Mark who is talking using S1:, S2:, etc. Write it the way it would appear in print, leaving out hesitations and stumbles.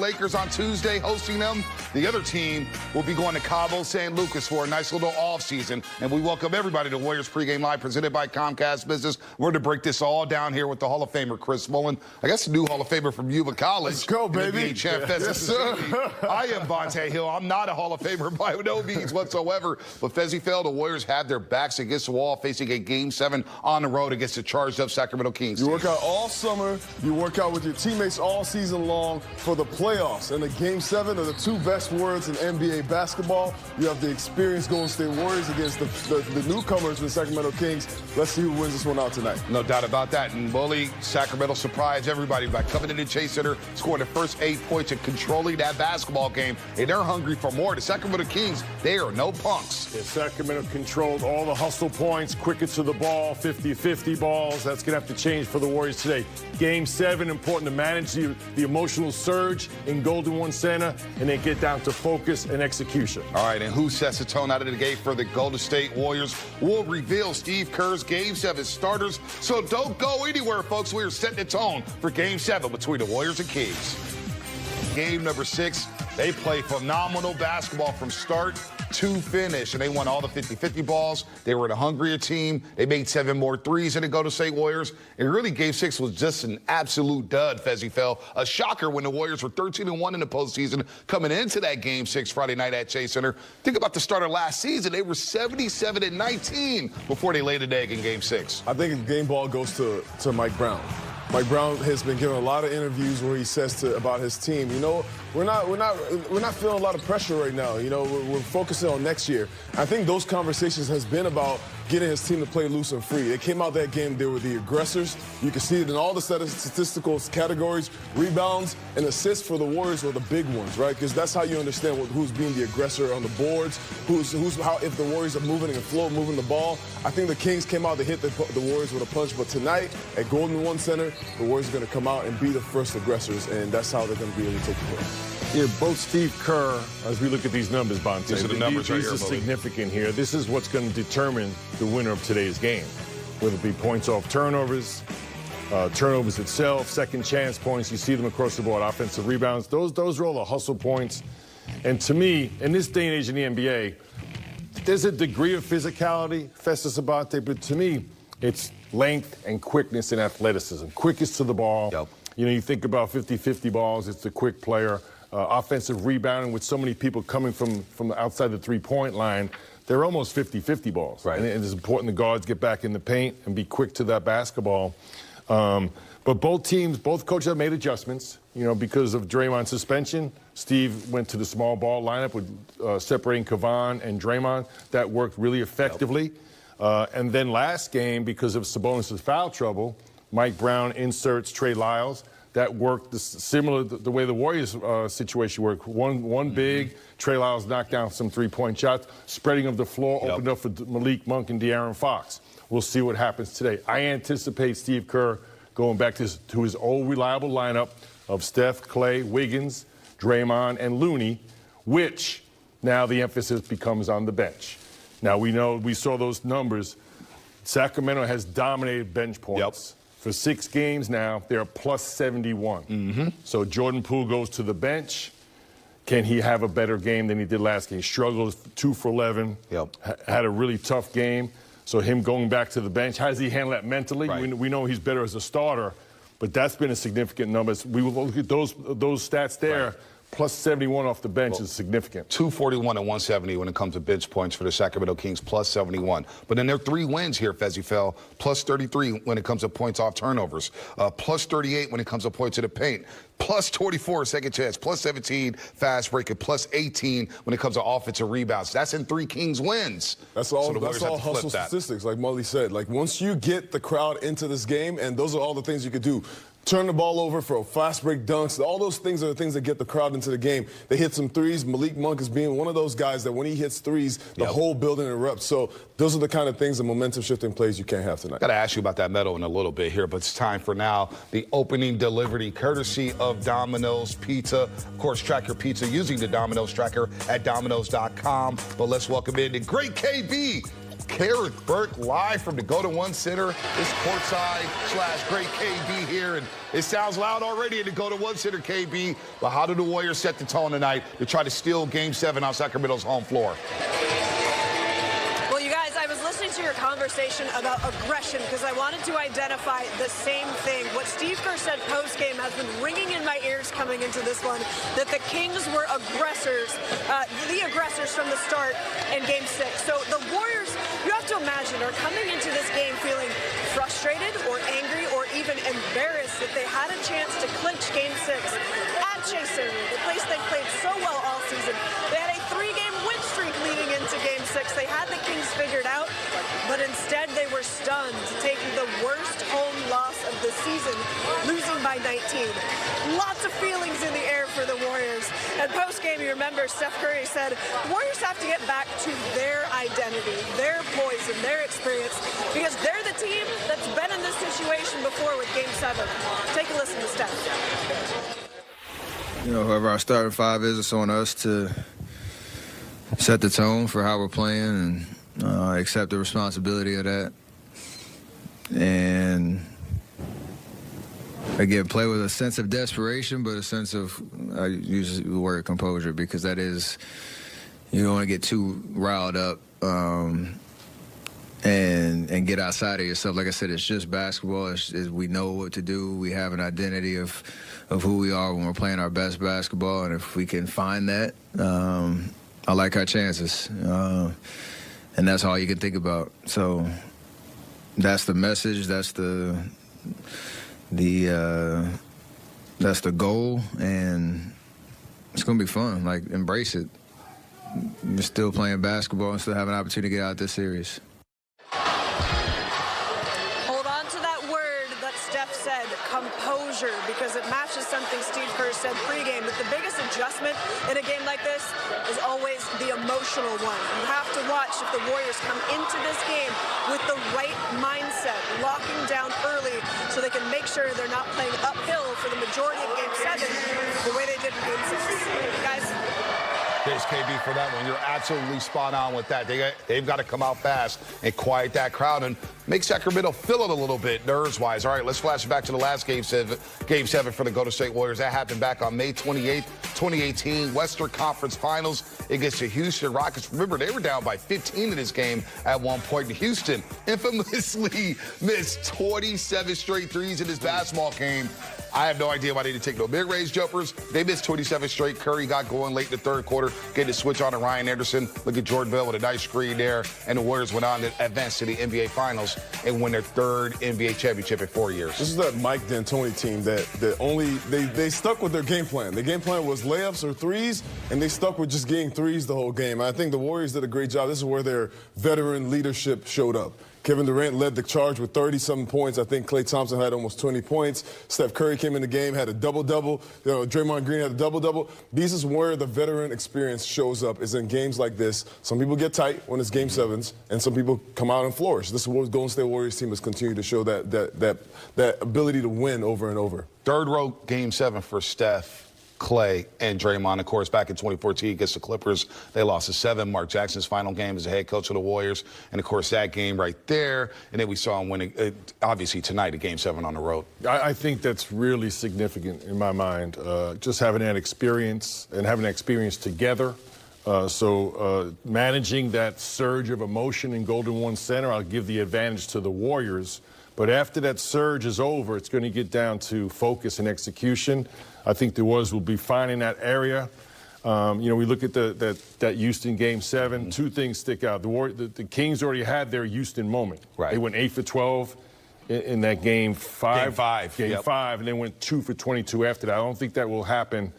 S1: Lakers on Tuesday hosting them. The other team will be going to Cabo San Lucas for a nice little offseason. And we welcome everybody to Warriors Pregame Live presented by Comcast Business. We're going to break this all down here with the Hall of Famer, Chris Mullen. I guess the new Hall of Famer from Yuba College.
S2: Let's go, baby.
S1: Yes, sir. I am Vontae Hill. I'm not a Hall of Famer by no means whatsoever. But Fezzi fell, the Warriors have their backs against the wall facing a Game 7 on the road against the charged-up Sacramento Kings.
S2: You work out all summer. You work out with your teammates all season long for the playoffs. And the Game 7 are the two best words in NBA basketball. You have the experienced Golden State Warriors against the newcomers, the Sacramento Kings. Let's see who wins this one out tonight.
S1: No doubt about that. And bully, Sacramento surprised everybody by coming into Chase Center, scoring the first 8 points and controlling that basketball game. And they're hungry for more. The Sacramento Kings, they are no punks.
S3: Yeah, Sacramento controlled all the hustle points, quicker to the ball, 50-50 balls. That's going to have to change for the Warriors today. Game 7, important to manage the emotional surge in Golden One Center and then get down to focus and execution.
S1: All right, and who sets the tone out of the gate for the Golden State Warriors? We'll reveal Steve Kerr's Game 7 starters. So don't go anywhere, folks. We are setting the tone for Game 7 between the Warriors and Kings. Game number 6, they play phenomenal basketball from start to finish, and they won all the 50-50 balls. They were the hungrier team. They made 7 more threes than the Golden State Warriors. And really, Game 6 was just an absolute dud, Fezzi fell. A shocker when the Warriors were 13-1 in the postseason coming into that Game 6 Friday night at Chase Center. Think about the start of last season. They were 77-19 before they laid an egg in Game 6.
S2: I think the game ball goes to Mike Brown. Mike Brown has been giving a lot of interviews where he says about his team, you know, we're not feeling a lot of pressure right now. You know, we're focusing on next year. I think those conversations has been about getting his team to play loose and free. They came out that game, they were the aggressors. You can see it in all the statistical categories. Rebounds and assists for the Warriors were the big ones, right? Because that's how you understand who's being the aggressor on the boards, how if the Warriors are moving and flow, moving the ball. I think the Kings came out to hit the Warriors with a punch, but tonight at Golden One Center, the Warriors are going to come out and be the first aggressors, and that's how they're going to be able to take the play.
S3: Yeah, both Steve Kerr, as we look at these numbers, Bonte,
S1: these are the numbers right here,
S3: these are significant here. This is what's going to determine the winner of today's game, whether it be points off turnovers, turnovers itself, second chance points. You see them across the board, offensive rebounds. Those are all the hustle points. And to me, in this day and age in the NBA, there's a degree of physicality, Festus Abate, but to me, it's length and quickness and athleticism. Quickest to the ball.
S1: Yep.
S3: You know, you think about 50-50 balls, it's the quick player. Offensive rebounding with so many people coming from outside the three-point line, they're almost 50-50 balls.
S1: Right.
S3: And it's important the guards get back in the paint and be quick to that basketball. But both teams, both coaches have made adjustments. You know, because of Draymond's suspension, Steve went to the small ball lineup with separating Kavan and Draymond. That worked really effectively. Yep. And then last game, because of Sabonis' foul trouble, Mike Brown inserts Trey Lyles. That worked similar to the way the Warriors situation worked. One big, Trey Lyles knocked down some three-point shots. Spreading of the floor opened up for Malik Monk and De'Aaron Fox. We'll see what happens today. I anticipate Steve Kerr going back to his old reliable lineup of Steph, Clay, Wiggins, Draymond, and Looney, which now the emphasis becomes on the bench. Now, we saw those numbers. Sacramento has dominated bench points. For 6 games now, they're plus 71. So Jordan Poole goes to the bench. Can he have a better game than he did last game? He struggled 2 for 11. Had a really tough game. So him going back to the bench, how does he handle that mentally?
S1: Right.
S3: We know he's better as a starter, but that's been a significant number. We will look at those stats there. Right. Plus 71 off the bench is significant.
S1: 241 and 170 when it comes to bench points for the Sacramento Kings, plus 71. But then there are 3 wins here, Fezzi fell, plus 33 when it comes to points off turnovers, plus 38 when it comes to points to the paint, plus 24 second chance, plus 17 fast break, and plus 18 when it comes to offensive rebounds. That's in 3 Kings wins.
S2: That's all hustle statistics, like Mully said. Like, once you get the crowd into this game, and those are all the things you could do. Turn the ball over for fast break dunks. All those things are the things that get the crowd into the game. They hit some threes. Malik Monk is being one of those guys that when he hits threes, the whole building erupts. So those are the kind of things, the momentum shifting plays you can't have tonight.
S1: Got to ask you about that medal in a little bit here, but it's time for now the opening delivery, courtesy of Domino's Pizza. Of course, track your pizza using the Domino's tracker at Domino's.com. But let's welcome in the great KB. Gareth Burke live from the Go to One Center. It's courtside / great KB here, and it sounds loud already in the Go to One Center, KB. But how do the Warriors set the tone tonight to try to steal Game 7 on Sacramento's home floor?
S4: Well, you guys, I was listening to your conversation about aggression because I wanted to identify the same thing. What Steve Kerr said post-game has been ringing in my ears coming into this one, that the Kings were aggressors, the aggressors from the start in Game 6. So the Warriors, you have to imagine, are coming into this game feeling frustrated or angry or even embarrassed that they had a chance to clinch Game 6 at Chase Center, the place they played so well all season. They had a 3-game win streak leading into Game 6. They had the Kings figured out, but instead they were stunned, taking the worst home loss of the season, losing by 19. Lots of feelings in the air for the Warriors. And post-game, you remember Steph Curry said, Warriors have to get back to their identity, their poise, and their experience, because they're the team that's been in this situation before with Game 7. Take a listen to Steph.
S5: You know, whoever our starting five is, it's on us to set the tone for how we're playing and accept the responsibility of that. And, again, play with a sense of desperation, but a sense of, I use the word composure, because that is, you don't want to get too riled up and get outside of yourself. Like I said, it's just basketball. We know what to do. We have an identity of who we are when we're playing our best basketball, and if we can find that, I like our chances. And that's all you can think about. So that's the message. That's the goal, and it's gonna be fun. Like, embrace it. You're still playing basketball and still have an opportunity to get out this series.
S4: Hold on to that word that Steph said, composure, because it matches something Steve Kerr said pregame, that the biggest adjustment in a game like this is always the emotional one. You have to watch if the Warriors come into this game with the right mindset, locking down early so they can make sure they're not playing uphill for the majority of Game 7 the way they did in Game 6. Guys?
S1: There's KB for that one. You're absolutely spot on with that. They've got to come out fast and quiet that crowd and make Sacramento feel it a little bit nerves-wise. All right, let's flash back to the last Game 7 for the Golden State Warriors. That happened back on May 28th, 2018, Western Conference Finals against the Houston Rockets. Remember, they were down by 15 in this game at one point. Houston infamously missed 27 straight threes in this basketball game. I have no idea why they didn't take no mid-range jumpers. They missed 27 straight. Curry got going late in the third quarter, getting the switch on to Ryan Anderson. Look at Jordan Bell with a nice screen there. And the Warriors went on to advance to the NBA Finals and win their third NBA championship in 4 years.
S2: This is that Mike D'Antoni team they stuck with their game plan. The game plan was layups or threes, and they stuck with just getting threes the whole game. I think the Warriors did a great job. This is where their veteran leadership showed up. Kevin Durant led the charge with 30-something points. I think Klay Thompson had almost 20 points. Steph Curry came in the game, had a double-double. You know, Draymond Green had a double-double. This is where the veteran experience shows up, is in games like this. Some people get tight when it's Game 7s, and some people come out and flourish. This is what Golden State Warriors team has continued to show, that ability to win over and over.
S1: Third row Game 7 for Steph, Klay, and Draymond. Of course, back in 2014 against the Clippers, they lost to 7. Mark Jackson's final game as the head coach of the Warriors. And, of course, that game right there. And then we saw him winning, obviously, tonight at Game 7 on the road.
S3: I think that's really significant in my mind, just having that experience and having that experience together. Managing that surge of emotion in Golden One Center, I'll give the advantage to the Warriors. But after that surge is over, it's going to get down to focus and execution. I think the Warriors will be fine in that area. We look at that Houston Game 7. Two things stick out. The Kings already had their Houston moment.
S1: Right.
S3: They went 8 for 12 in that Game 5.
S1: Game 5.
S3: Game 5, and they went 2 for 22 after that. I don't think that will happen